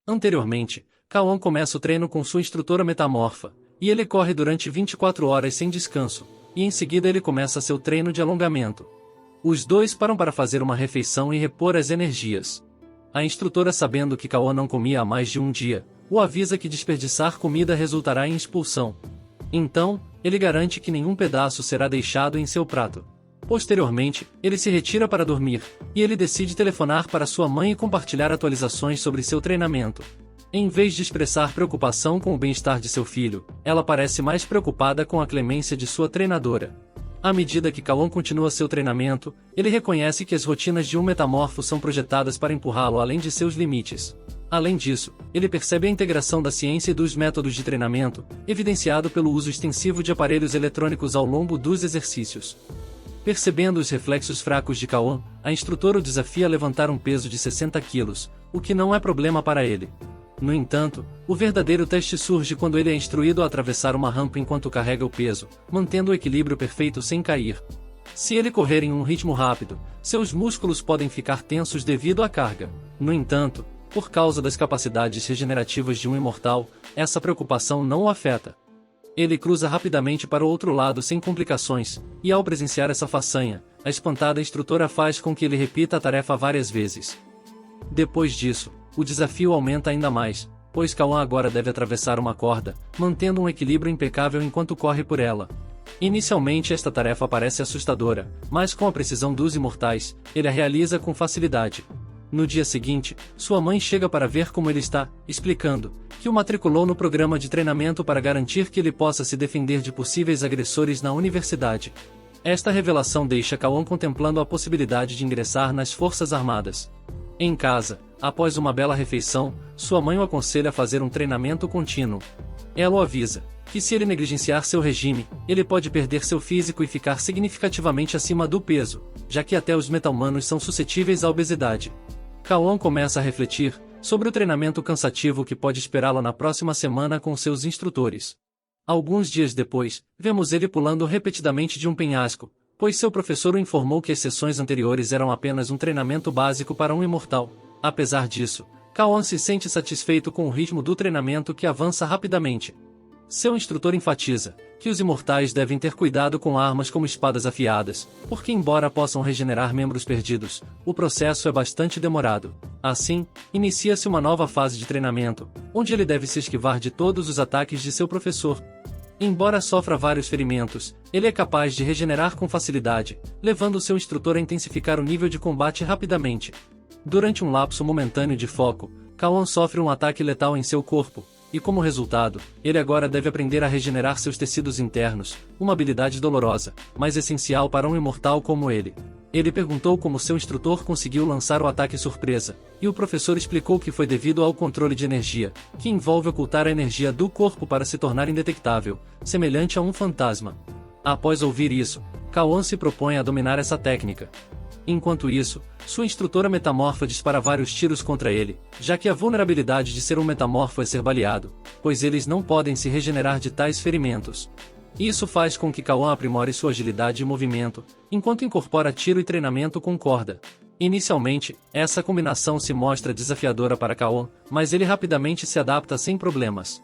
Anteriormente, Kaon começa o treino com sua instrutora metamorfa, e ele corre durante 24 horas sem descanso, e em seguida ele começa seu treino de alongamento. Os dois param para fazer uma refeição e repor as energias. A instrutora, sabendo que Kaon não comia há mais de um dia, o avisa que desperdiçar comida resultará em expulsão. Então, ele garante que nenhum pedaço será deixado em seu prato. Posteriormente, ele se retira para dormir, e ele decide telefonar para sua mãe e compartilhar atualizações sobre seu treinamento. Em vez de expressar preocupação com o bem-estar de seu filho, ela parece mais preocupada com a clemência de sua treinadora. À medida que Kaon continua seu treinamento, ele reconhece que as rotinas de um metamorfo são projetadas para empurrá-lo além de seus limites. Além disso, ele percebe a integração da ciência e dos métodos de treinamento, evidenciado pelo uso extensivo de aparelhos eletrônicos ao longo dos exercícios. Percebendo os reflexos fracos de Kaon, a instrutora o desafia a levantar um peso de 60 quilos, o que não é problema para ele. No entanto, o verdadeiro teste surge quando ele é instruído a atravessar uma rampa enquanto carrega o peso, mantendo o equilíbrio perfeito sem cair. Se ele correr em um ritmo rápido, seus músculos podem ficar tensos devido à carga. No entanto, por causa das capacidades regenerativas de um imortal, essa preocupação não o afeta. Ele cruza rapidamente para o outro lado sem complicações, e ao presenciar essa façanha, a espantada instrutora faz com que ele repita a tarefa várias vezes. Depois disso, o desafio aumenta ainda mais, pois Kaon agora deve atravessar uma corda, mantendo um equilíbrio impecável enquanto corre por ela. Inicialmente esta tarefa parece assustadora, mas com a precisão dos imortais, ele a realiza com facilidade. No dia seguinte, sua mãe chega para ver como ele está, explicando que o matriculou no programa de treinamento para garantir que ele possa se defender de possíveis agressores na universidade. Esta revelação deixa Kaon contemplando a possibilidade de ingressar nas Forças Armadas. Em casa, após uma bela refeição, sua mãe o aconselha a fazer um treinamento contínuo. Ela o avisa que se ele negligenciar seu regime, ele pode perder seu físico e ficar significativamente acima do peso, já que até os meta-humanos são suscetíveis à obesidade. Kaon começa a refletir sobre o treinamento cansativo que pode esperá-lo na próxima semana com seus instrutores. Alguns dias depois, vemos ele pulando repetidamente de um penhasco, pois seu professor o informou que as sessões anteriores eram apenas um treinamento básico para um imortal. Apesar disso, Kaon se sente satisfeito com o ritmo do treinamento que avança rapidamente. Seu instrutor enfatiza que os imortais devem ter cuidado com armas como espadas afiadas, porque embora possam regenerar membros perdidos, o processo é bastante demorado. Assim, inicia-se uma nova fase de treinamento, onde ele deve se esquivar de todos os ataques de seu professor. Embora sofra vários ferimentos, ele é capaz de regenerar com facilidade, levando seu instrutor a intensificar o nível de combate rapidamente. Durante um lapso momentâneo de foco, Kaon sofre um ataque letal em seu corpo, e como resultado, ele agora deve aprender a regenerar seus tecidos internos, uma habilidade dolorosa, mas essencial para um imortal como ele. Ele perguntou como seu instrutor conseguiu lançar o ataque surpresa, e o professor explicou que foi devido ao controle de energia, que envolve ocultar a energia do corpo para se tornar indetectável, semelhante a um fantasma. Após ouvir isso, Kaon se propõe a dominar essa técnica. Enquanto isso, sua instrutora metamorfa dispara vários tiros contra ele, já que a vulnerabilidade de ser um metamorfo é ser baleado, pois eles não podem se regenerar de tais ferimentos. Isso faz com que Kaon aprimore sua agilidade e movimento, enquanto incorpora tiro e treinamento com corda. Inicialmente, essa combinação se mostra desafiadora para Kaon, mas ele rapidamente se adapta sem problemas.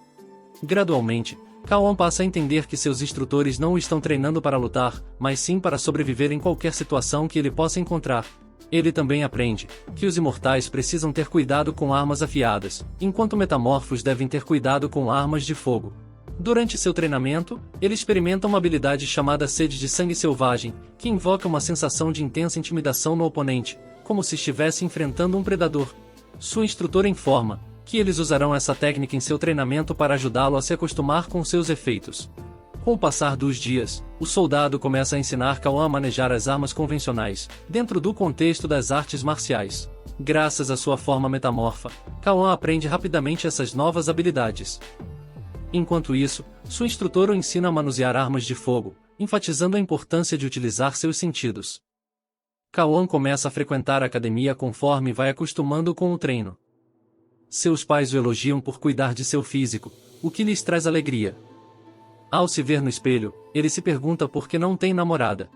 Gradualmente, Kaon passa a entender que seus instrutores não o estão treinando para lutar, mas sim para sobreviver em qualquer situação que ele possa encontrar. Ele também aprende que os imortais precisam ter cuidado com armas afiadas, enquanto metamorfos devem ter cuidado com armas de fogo. Durante seu treinamento, ele experimenta uma habilidade chamada Sede de Sangue Selvagem, que invoca uma sensação de intensa intimidação no oponente, como se estivesse enfrentando um predador. Sua instrutora informa que eles usarão essa técnica em seu treinamento para ajudá-lo a se acostumar com seus efeitos. Com o passar dos dias, o soldado começa a ensinar Kaon a manejar as armas convencionais, dentro do contexto das artes marciais. Graças à sua forma metamorfa, Kaon aprende rapidamente essas novas habilidades. Enquanto isso, sua instrutora o ensina a manusear armas de fogo, enfatizando a importância de utilizar seus sentidos. Kaon começa a frequentar a academia conforme vai acostumando com o treino. Seus pais o elogiam por cuidar de seu físico, o que lhes traz alegria. Ao se ver no espelho, ele se pergunta por que não tem namorada.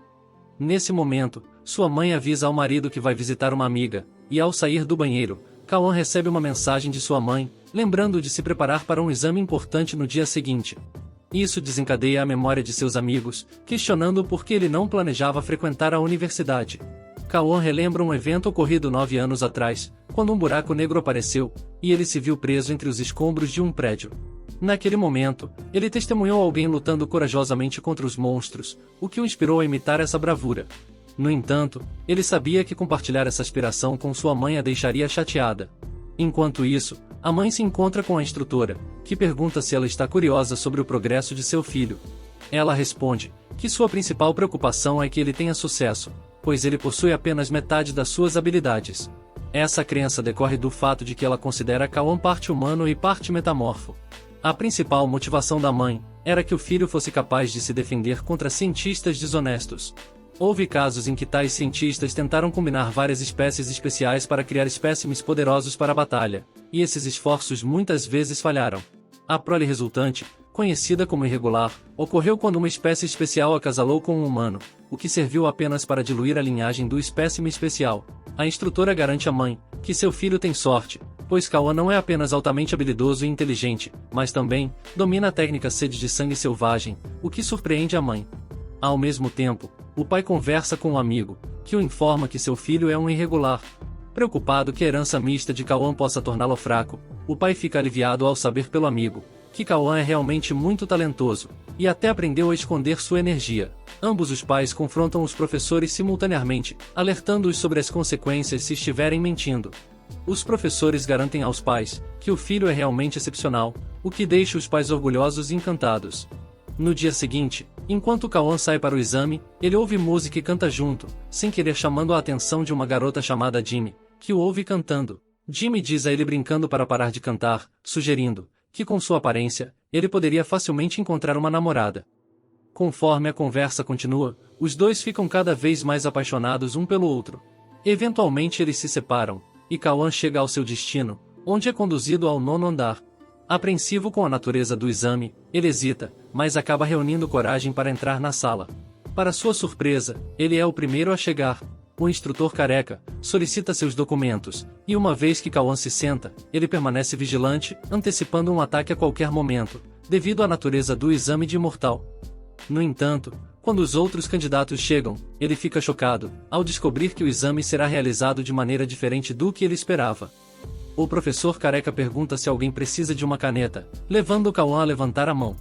Nesse momento, sua mãe avisa ao marido que vai visitar uma amiga, e ao sair do banheiro, Kaon recebe uma mensagem de sua mãe, lembrando de se preparar para um exame importante no dia seguinte. Isso desencadeia a memória de seus amigos, questionando por que ele não planejava frequentar a universidade. Kawan relembra um evento ocorrido 9 anos atrás, quando um buraco negro apareceu, e ele se viu preso entre os escombros de um prédio. Naquele momento, ele testemunhou alguém lutando corajosamente contra os monstros, o que o inspirou a imitar essa bravura. No entanto, ele sabia que compartilhar essa aspiração com sua mãe a deixaria chateada. Enquanto isso, a mãe se encontra com a instrutora, que pergunta se ela está curiosa sobre o progresso de seu filho. Ela responde que sua principal preocupação é que ele tenha sucesso, pois ele possui apenas metade das suas habilidades. Essa crença decorre do fato de que ela considera Kawan parte humano e parte metamorfo. A principal motivação da mãe era que o filho fosse capaz de se defender contra cientistas desonestos. Houve casos em que tais cientistas tentaram combinar várias espécies especiais para criar espécimes poderosos para a batalha, e esses esforços muitas vezes falharam. A prole resultante, conhecida como irregular, ocorreu quando uma espécie especial acasalou com um humano, o que serviu apenas para diluir a linhagem do espécime especial. A instrutora garante à mãe que seu filho tem sorte, pois Kawan não é apenas altamente habilidoso e inteligente, mas também domina a técnica sede de sangue selvagem, o que surpreende a mãe. Ao mesmo tempo, o pai conversa com um amigo, que o informa que seu filho é um irregular. Preocupado que a herança mista de Kawan possa torná-lo fraco, o pai fica aliviado ao saber pelo amigo que Kawan é realmente muito talentoso, e até aprendeu a esconder sua energia. Ambos os pais confrontam os professores simultaneamente, alertando-os sobre as consequências se estiverem mentindo. Os professores garantem aos pais que o filho é realmente excepcional, o que deixa os pais orgulhosos e encantados. No dia seguinte, enquanto Kawan sai para o exame, ele ouve música e canta junto, sem querer chamando a atenção de uma garota chamada Jimmy, que o ouve cantando. Jimmy diz a ele brincando para parar de cantar, sugerindo que com sua aparência, ele poderia facilmente encontrar uma namorada. Conforme a conversa continua, os dois ficam cada vez mais apaixonados um pelo outro. Eventualmente eles se separam, e Kawan chega ao seu destino, onde é conduzido ao 9º andar. Apreensivo com a natureza do exame, ele hesita, mas acaba reunindo coragem para entrar na sala. Para sua surpresa, ele é o primeiro a chegar. O instrutor careca solicita seus documentos, e uma vez que Kawan se senta, ele permanece vigilante, antecipando um ataque a qualquer momento, devido à natureza do exame de imortal. No entanto, quando os outros candidatos chegam, ele fica chocado, ao descobrir que o exame será realizado de maneira diferente do que ele esperava. O professor careca pergunta se alguém precisa de uma caneta, levando Kawan a levantar a mão.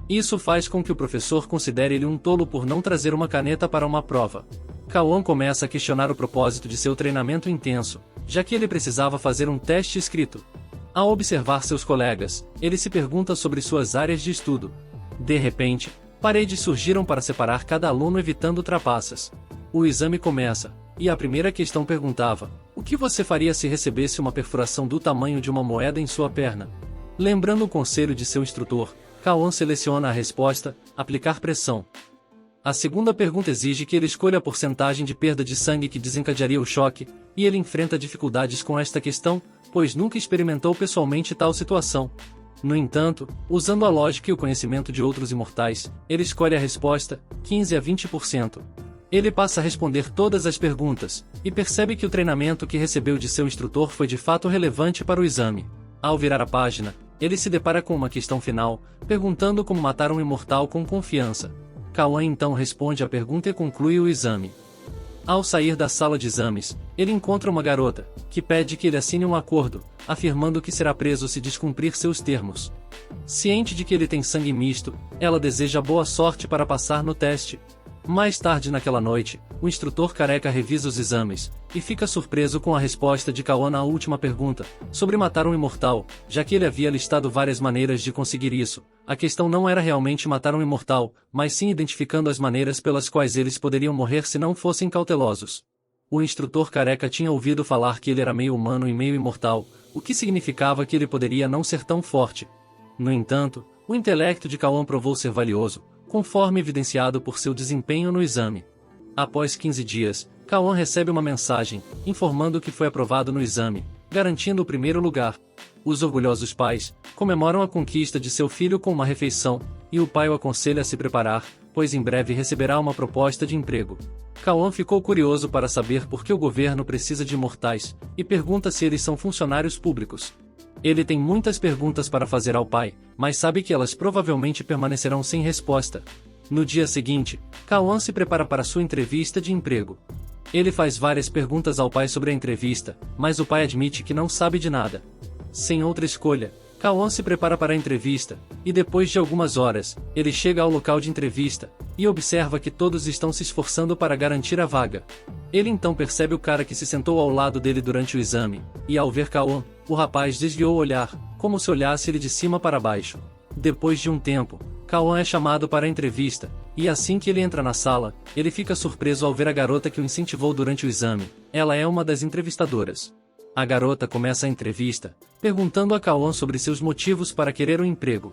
Isso faz com que o professor considere ele um tolo por não trazer uma caneta para uma prova. Kawan começa a questionar o propósito de seu treinamento intenso, já que ele precisava fazer um teste escrito. Ao observar seus colegas, ele se pergunta sobre suas áreas de estudo. De repente, paredes surgiram para separar cada aluno evitando trapaças. O exame começa, e a primeira questão perguntava: o que você faria se recebesse uma perfuração do tamanho de uma moeda em sua perna? Lembrando o conselho de seu instrutor, Kawan seleciona a resposta: aplicar pressão. A segunda pergunta exige que ele escolha a porcentagem de perda de sangue que desencadearia o choque, e ele enfrenta dificuldades com esta questão, pois nunca experimentou pessoalmente tal situação. No entanto, usando a lógica e o conhecimento de outros imortais, ele escolhe a resposta, 15 a 20%. Ele passa a responder todas as perguntas, e percebe que o treinamento que recebeu de seu instrutor foi de fato relevante para o exame. Ao virar a página, ele se depara com uma questão final, perguntando como matar um imortal com confiança. Kawan então responde a pergunta e conclui o exame. Ao sair da sala de exames, ele encontra uma garota, que pede que ele assine um acordo, afirmando que será preso se descumprir seus termos. Ciente de que ele tem sangue misto, ela deseja boa sorte para passar no teste. Mais tarde naquela noite, o instrutor careca revisa os exames, e fica surpreso com a resposta de Kawan à última pergunta, sobre matar um imortal, já que ele havia listado várias maneiras de conseguir isso. A questão não era realmente matar um imortal, mas sim identificando as maneiras pelas quais eles poderiam morrer se não fossem cautelosos. O instrutor careca tinha ouvido falar que ele era meio humano e meio imortal, o que significava que ele poderia não ser tão forte. No entanto, o intelecto de Kawan provou ser valioso, conforme evidenciado por seu desempenho no exame. Após 15 dias, Kawan recebe uma mensagem, informando que foi aprovado no exame, garantindo o primeiro lugar. Os orgulhosos pais comemoram a conquista de seu filho com uma refeição, e o pai o aconselha a se preparar, pois em breve receberá uma proposta de emprego. Kawan ficou curioso para saber por que o governo precisa de imortais, e pergunta se eles são funcionários públicos. Ele tem muitas perguntas para fazer ao pai, mas sabe que elas provavelmente permanecerão sem resposta. No dia seguinte, Kawan se prepara para sua entrevista de emprego. Ele faz várias perguntas ao pai sobre a entrevista, mas o pai admite que não sabe de nada. Sem outra escolha, Kawan se prepara para a entrevista, e depois de algumas horas, ele chega ao local de entrevista, e observa que todos estão se esforçando para garantir a vaga. Ele então percebe o cara que se sentou ao lado dele durante o exame, e ao ver Kawan, o rapaz desviou o olhar, como se olhasse ele de cima para baixo. Depois de um tempo, Kawan é chamado para a entrevista, e assim que ele entra na sala, ele fica surpreso ao ver a garota que o incentivou durante o exame. Ela é uma das entrevistadoras. A garota começa a entrevista, perguntando a Kawan sobre seus motivos para querer o emprego.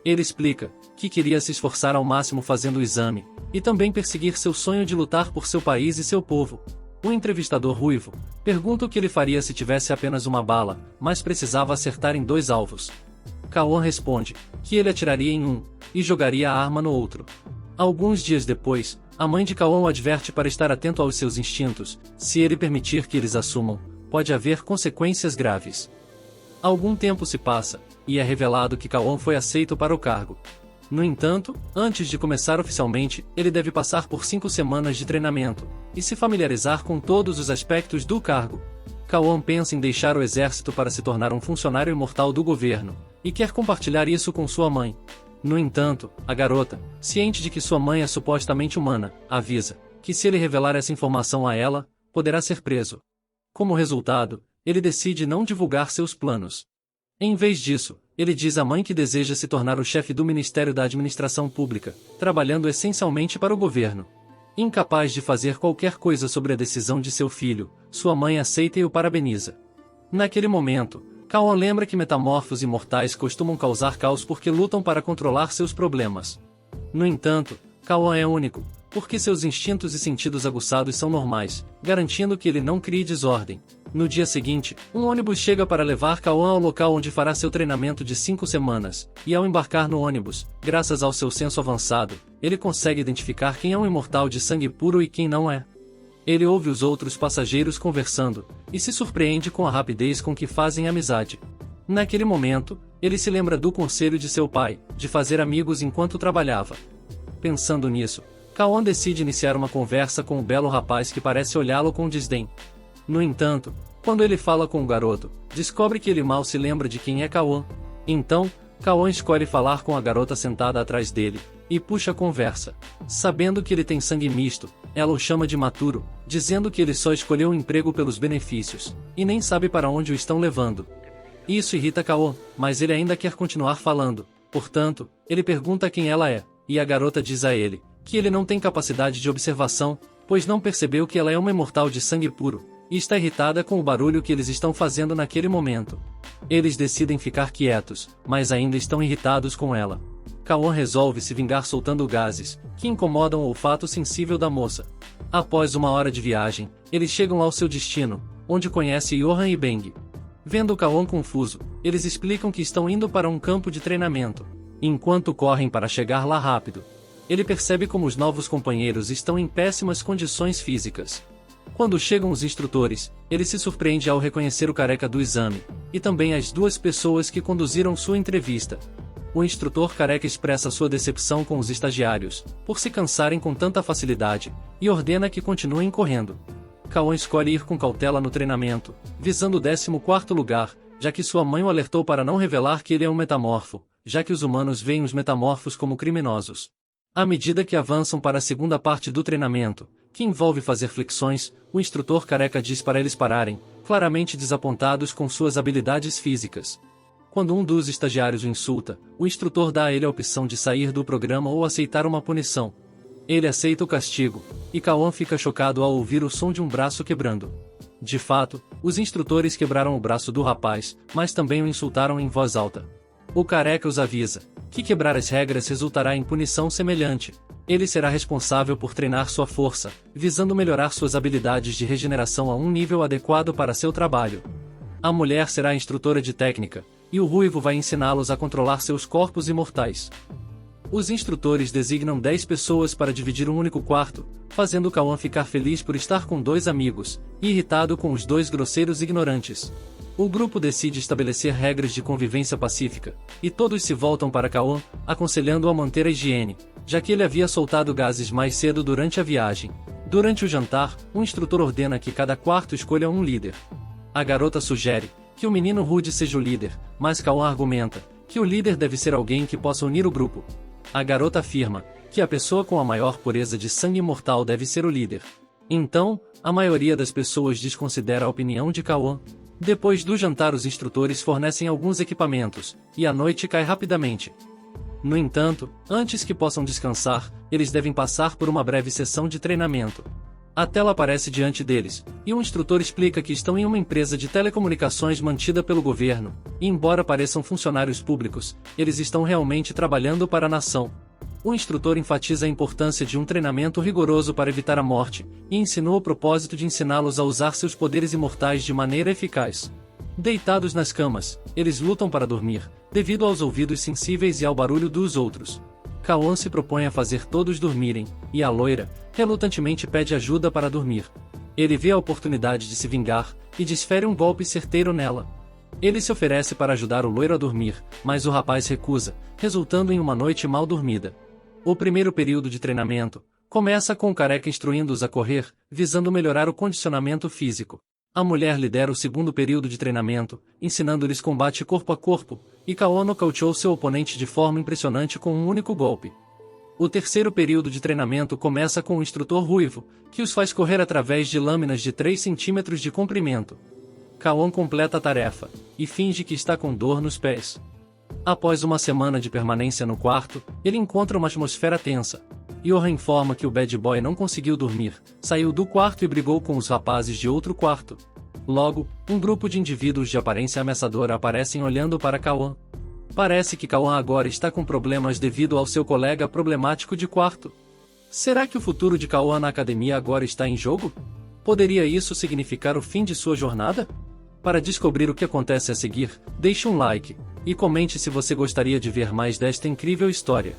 Ele explica que queria se esforçar ao máximo fazendo o exame, e também perseguir seu sonho de lutar por seu país e seu povo. O entrevistador ruivo pergunta o que ele faria se tivesse apenas uma bala, mas precisava acertar em 2 alvos. Kawan responde que ele atiraria em um, e jogaria a arma no outro. Alguns dias depois, a mãe de Kawan o adverte para estar atento aos seus instintos. Se ele permitir que eles assumam, pode haver consequências graves. Algum tempo se passa, e é revelado que Kawan foi aceito para o cargo. No entanto, antes de começar oficialmente, ele deve passar por 5 semanas de treinamento, e se familiarizar com todos os aspectos do cargo. Kawan pensa em deixar o exército para se tornar um funcionário imortal do governo, e quer compartilhar isso com sua mãe. No entanto, a garota, ciente de que sua mãe é supostamente humana, avisa que se ele revelar essa informação a ela, poderá ser preso. Como resultado, ele decide não divulgar seus planos. Em vez disso, ele diz à mãe que deseja se tornar o chefe do Ministério da Administração Pública, trabalhando essencialmente para o governo. Incapaz de fazer qualquer coisa sobre a decisão de seu filho, sua mãe aceita e o parabeniza. Naquele momento, Kawan lembra que metamorfos imortais costumam causar caos porque lutam para controlar seus problemas. No entanto, Kawan é único, porque seus instintos e sentidos aguçados são normais, garantindo que ele não crie desordem. No dia seguinte, um ônibus chega para levar Kawan ao local onde fará seu treinamento de 5 semanas, e ao embarcar no ônibus, graças ao seu senso avançado, ele consegue identificar quem é um imortal de sangue puro e quem não é. Ele ouve os outros passageiros conversando, e se surpreende com a rapidez com que fazem amizade. Naquele momento, ele se lembra do conselho de seu pai, de fazer amigos enquanto trabalhava. Pensando nisso, Kawan decide iniciar uma conversa com o belo rapaz que parece olhá-lo com desdém. No entanto, quando ele fala com o garoto, descobre que ele mal se lembra de quem é Kawan. Então, Kawan escolhe falar com a garota sentada atrás dele, e puxa a conversa. Sabendo que ele tem sangue misto, ela o chama de maturo, dizendo que ele só escolheu o emprego pelos benefícios, e nem sabe para onde o estão levando. Isso irrita Kawan, mas ele ainda quer continuar falando. Portanto, ele pergunta quem ela é, e a garota diz a ele que ele não tem capacidade de observação, pois não percebeu que ela é uma imortal de sangue puro, e está irritada com o barulho que eles estão fazendo naquele momento. Eles decidem ficar quietos, mas ainda estão irritados com ela. Kawan resolve se vingar soltando gases, que incomodam o olfato sensível da moça. Após 1 hora de viagem, eles chegam ao seu destino, onde conhece Johan e Beng. Vendo Kawan confuso, eles explicam que estão indo para um campo de treinamento. Enquanto correm para chegar lá rápido, ele percebe como os novos companheiros estão em péssimas condições físicas. Quando chegam os instrutores, ele se surpreende ao reconhecer o careca do exame, e também as 2 pessoas que conduziram sua entrevista. O instrutor careca expressa sua decepção com os estagiários, por se cansarem com tanta facilidade, e ordena que continuem correndo. Kawan escolhe ir com cautela no treinamento, visando o 14º lugar, já que sua mãe o alertou para não revelar que ele é um metamorfo, já que os humanos veem os metamorfos como criminosos. À medida que avançam para a segunda parte do treinamento, que envolve fazer flexões, o instrutor careca diz para eles pararem, claramente desapontados com suas habilidades físicas. Quando um dos estagiários o insulta, o instrutor dá a ele a opção de sair do programa ou aceitar uma punição. Ele aceita o castigo, e Kawan fica chocado ao ouvir o som de um braço quebrando. De fato, os instrutores quebraram o braço do rapaz, mas também o insultaram em voz alta. O careca os avisa que quebrar as regras resultará em punição semelhante. Ele será responsável por treinar sua força, visando melhorar suas habilidades de regeneração a um nível adequado para seu trabalho. A mulher será a instrutora de técnica, e o ruivo vai ensiná-los a controlar seus corpos imortais. Os instrutores designam 10 pessoas para dividir um único quarto, fazendo Kawan ficar feliz por estar com 2 amigos, e irritado com os 2 grosseiros ignorantes. O grupo decide estabelecer regras de convivência pacífica, e todos se voltam para Kaon, aconselhando-o a manter a higiene, já que ele havia soltado gases mais cedo durante a viagem. Durante o jantar, o instrutor ordena que cada quarto escolha um líder. A garota sugere que o menino Rude seja o líder, mas Kaon argumenta que o líder deve ser alguém que possa unir o grupo. A garota afirma que a pessoa com a maior pureza de sangue mortal deve ser o líder. Então, a maioria das pessoas desconsidera a opinião de Kaon. Depois do jantar, os instrutores fornecem alguns equipamentos, e a noite cai rapidamente. No entanto, antes que possam descansar, eles devem passar por uma breve sessão de treinamento. A tela aparece diante deles, e um instrutor explica que estão em uma empresa de telecomunicações mantida pelo governo, e embora pareçam funcionários públicos, eles estão realmente trabalhando para a nação. O instrutor enfatiza a importância de um treinamento rigoroso para evitar a morte, e insinua o propósito de ensiná-los a usar seus poderes imortais de maneira eficaz. Deitados nas camas, eles lutam para dormir, devido aos ouvidos sensíveis e ao barulho dos outros. Kaon se propõe a fazer todos dormirem, e a loira, relutantemente pede ajuda para dormir. Ele vê a oportunidade de se vingar, e desfere um golpe certeiro nela. Ele se oferece para ajudar o loiro a dormir, mas o rapaz recusa, resultando em uma noite mal dormida. O primeiro período de treinamento começa com o careca instruindo-os a correr, visando melhorar o condicionamento físico. A mulher lidera o segundo período de treinamento, ensinando-lhes combate corpo a corpo, e Kaon nocauteou seu oponente de forma impressionante com um único golpe. O terceiro período de treinamento começa com o instrutor ruivo, que os faz correr através de lâminas de 3 centímetros de comprimento. Kaon completa a tarefa, e finge que está com dor nos pés. Após uma semana de permanência no quarto, ele encontra uma atmosfera tensa. Yoha informa que o bad boy não conseguiu dormir, saiu do quarto e brigou com os rapazes de outro quarto. Logo, um grupo de indivíduos de aparência ameaçadora aparecem olhando para Kaon. Parece que Kaon agora está com problemas devido ao seu colega problemático de quarto. Será que o futuro de Kaon na academia agora está em jogo? Poderia isso significar o fim de sua jornada? Para descobrir o que acontece a seguir, deixe um like, e comente se você gostaria de ver mais desta incrível história.